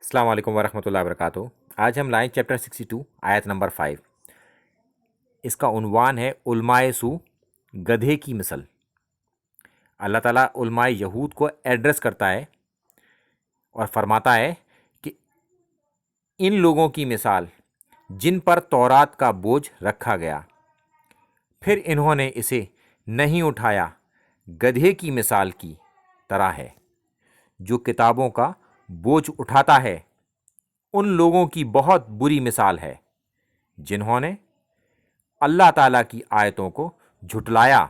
السلام علیکم ورحمۃ اللہ وبرکاتہ۔ آج ہم لائیں چیپٹر 62 آیت نمبر 5۔ اس کا عنوان ہے علماء سو گدھے کی مثل۔ اللہ تعالیٰ علماء یہود کو ایڈریس کرتا ہے اور فرماتا ہے کہ ان لوگوں کی مثال جن پر تورات کا بوجھ رکھا گیا، پھر انہوں نے اسے نہیں اٹھایا، گدھے کی مثال کی طرح ہے جو کتابوں کا بوجھ اٹھاتا ہے۔ ان لوگوں کی بہت بری مثال ہے جنہوں نے اللہ تعالیٰ کی آیتوں کو جھٹلایا،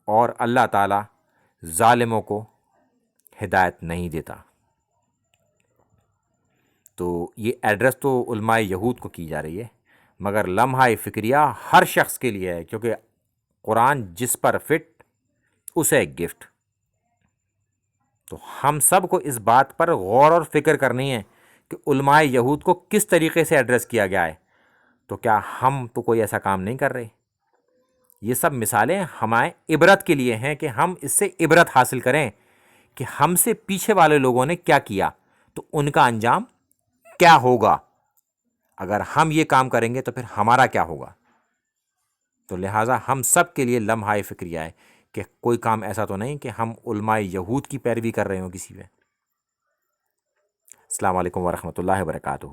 اور اللہ تعالیٰ ظالموں کو ہدایت نہیں دیتا۔ تو یہ ایڈریس تو علماء یہود کو کی جا رہی ہے، مگر لمحہ فکریہ ہر شخص کے لیے ہے، کیونکہ قرآن جس پر فٹ اسے ایک گفٹ۔ تو ہم سب کو اس بات پر غور اور فکر کرنی ہے کہ علماء یہود کو کس طریقے سے ایڈریس کیا گیا ہے۔ تو کیا ہم تو کوئی ایسا کام نہیں کر رہے؟ یہ سب مثالیں ہمارے عبرت کے لیے ہیں کہ ہم اس سے عبرت حاصل کریں کہ ہم سے پیچھے والے لوگوں نے کیا کیا تو ان کا انجام کیا ہوگا۔ اگر ہم یہ کام کریں گے تو پھر ہمارا کیا ہوگا۔ تو لہٰذا ہم سب کے لیے لمحہ فکریہ ہے کہ کوئی کام ایسا تو نہیں کہ ہم علماء یہود کی پیروی کر رہے ہوں کسی پہ۔ السلام علیکم ورحمۃ اللہ وبرکاتہ۔